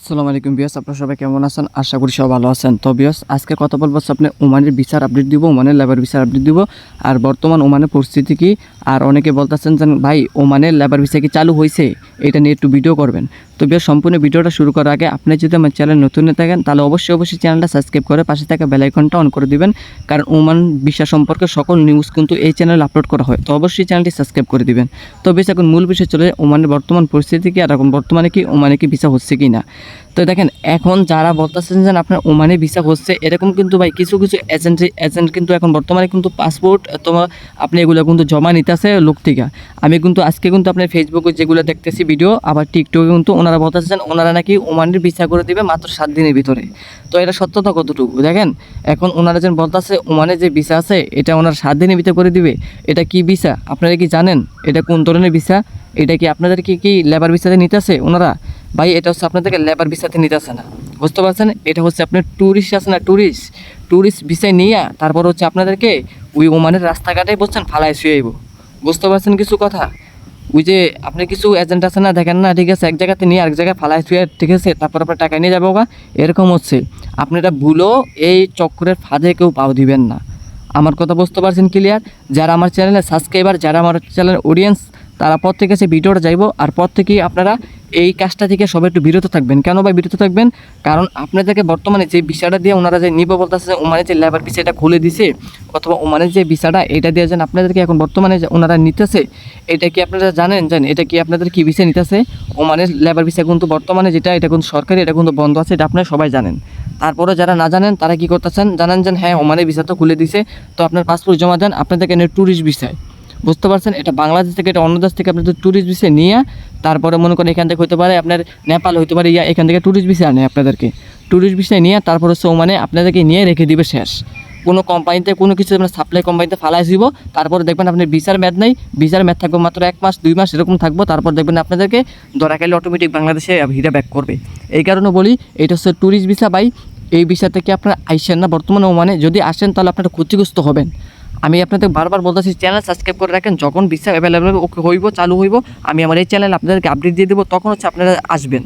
আসসালামু আলাইকুম বিয়াস, আপনারা সবাই কেমন আছেন? আশা করি সবাই ভালো আছেন। তো বিয়াস, আজকে কথা বলবো আপনি ওমানের ভিসার আপডেট দিব, ওমানের লেবার ভিসার আপডেট দিব। আর বর্তমান ওমানের পরিস্থিতি কি, আর অনেকে বলতেছেন যে ভাই ওমানের লেবার ভিসা কি চালু হয়েছে, এটা নিয়ে একটু ভিডিও করবেন। তো বিয়াস, সম্পূর্ণ ভিডিওটা শুরু করার আগে আপনি যদি আমার চ্যানেল নতুন হয়ে থাকেন তাহলে অবশ্যই চ্যানেলটা সাবস্ক্রাইব করে পাশে থাকা বেল আইকনটা অন করে দিবেন, কারণ ওমান ভিসা সম্পর্কে সকল নিউজ কিন্তু এই চ্যানেলে আপলোড করা হয়। তো অবশ্যই চ্যানেলটি সাবস্ক্রাইব করে দিবেন। তো বেশ, এখন মূল বিষয় চলে ওমানের বর্তমান পরিস্থিতি কি, আর এখন বর্তমানে কি ওমানে কি ভিসা হচ্ছে কি না। তো দেখেন, এখন যারা বলতেছেন যে আপনার ওমানে ভিসা হচ্ছে, এরকম কিন্তু ভাই কিছু এজেন্ট কিন্তু এখন বর্তমানে কিন্তু পাসপোর্ট তোমার আপনি এগুলো কিন্তু জমা নিতেছে লোক থেকে। আমি কিন্তু আজকে কিন্তু আপনার ফেসবুকে যেগুলো দেখতেছি ভিডিও, আবার টিকটকে কিন্তু ওনারা বলতেছেন ওনারা নাকি ওমানের ভিসা করে দিবে মাত্র 7 দিনের ভিতরে। তো এটা সত্যতা কতটুকু দেখেন, এখন ওনারা যেন বলতেছে ওমানে যে ভিসা আছে এটা ওনারা 7 দিনের ভিতরে করে দিবে। এটা কি ভিসা আপনারা কি জানেন? এটা কোন ধরনের ভিসা? এটা কি আপনাদেরকে কি লেবার ভিসাতে নিতেছে ওনারা? ভাই, এটা হচ্ছে আপনাদেরকে লেবার ভিসাতে নিতেছে না, বুঝতে পারছেন? এটা হচ্ছে আপনার ট্যুরিস্ট আছে না, ট্যুরিস্ট ভিসায় নিয়ে তারপর হচ্ছে আপনাদেরকে ওই ওমানের রাস্তাঘাটে বলছেন ফালায় শুয়েইব, বুঝতে পারছেন কিছু কথা? ওই যে আপনি কিছু এজেন্ট আছে না, দেখেন না, ঠিক আছে, এক জায়গাতে নিয়ে আরেক জায়গায় ফালায় শুয়ে, ঠিক আছে, তারপর আপনার টাকা নিয়ে যাবো গা। এরকম হচ্ছে, আপনারা ভুলো এই চক্রের ফাঁদে কেউ পাও দিবেন না। আমার কথা বুঝতে পারছেন ক্লিয়ার? যারা আমার চ্যানেলের সাবস্ক্রাইবার, যারা আমার চ্যানেলের অডিয়েন্স, তারা পর থেকে সে ভিডিওটা যাইবো, আর পর থেকেই আপনারা এই কাজটা থেকে সবাই একটু বিরত থাকবেন। কেন ভাই বিরত থাকবেন? কারণ আপনাদেরকে বর্তমানে যে ভিসাটা দিয়ে ওনারা যে নিব বলতেছে, ওমানে যে লেবার ভিসাটা খুলে দিছে, অথবা ওমানের যে ভিসাটা এটা দিয়ে যেন আপনাদেরকে এখন বর্তমানে যে ওনারা নিতেছে, এটা কি আপনারা জানেন এটা কি আপনাদের কি ভিসা নিতেছে? ওমানের লেবার ভিসা কিন্তু বর্তমানে যেটা, এটা কিন্তু সরকারি, এটা কিন্তু বন্ধ আছে, এটা আপনারা সবাই জানেন। তারপরে যারা না জানেন তারা কি করতেছেন জানেন, যে হ্যাঁ ওমানের ভিসা তো খুলে দিছে, তো আপনার পাসপোর্ট জমা দেন, আপনাদেরকে ট্যুরিস্ট ভিসায়, বুঝতে পারছেন? এটা বাংলাদেশ থেকে, এটা অন্য দেশ থেকে আপনাদের ট্যুরিস্ট ভিসা নিয়ে তারপরে মনে করেন এখান থেকে হতে পারে আপনার নেপাল হতে পারে, এখান থেকে ট্যুরিস্ট ভিসা আনে আপনাদেরকে, ট্যুরিস্ট ভিসা নিয়ে তারপর হচ্ছে ওমানে আপনাদেরকে নিয়ে রেখে দিবে শেষ। কোনো কোম্পানিতে কোনো কিছু আপনার সাপ্লাই কোম্পানিতে ফালাই দিব, তারপরে দেখবেন আপনার ভিসার মেয়াদ নেই, ভিসার মেয়াদ থাকবে মাত্র 1 মাস 2 মাস এরকম থাকবো, তারপর দেখবেন আপনাদেরকে ধরা খেলে অটোমেটিক বাংলাদেশে ভিসা ব্যাক করবে। এই কারণে বলি এটা হচ্ছে ট্যুরিস্ট ভিসা ভাই। এই ভিসা থেকে আপনারা আইসেন না বর্তমানে ওমানে, যদি আসেন তাহলে আপনারা ক্ষতিগ্রস্ত হবেন। আমি আপনাদের বারবার বলতেছি চ্যানেল সাবস্ক্রাইব করে রাখেন, যখন ভিসা অ্যাভেলেবেল ওকে হইব, চালু হইব, আমি আমার এই চ্যানেল আপনাদেরকে আপডেট দিয়ে দেবো, তখন হচ্ছে আপনারা আসবেন।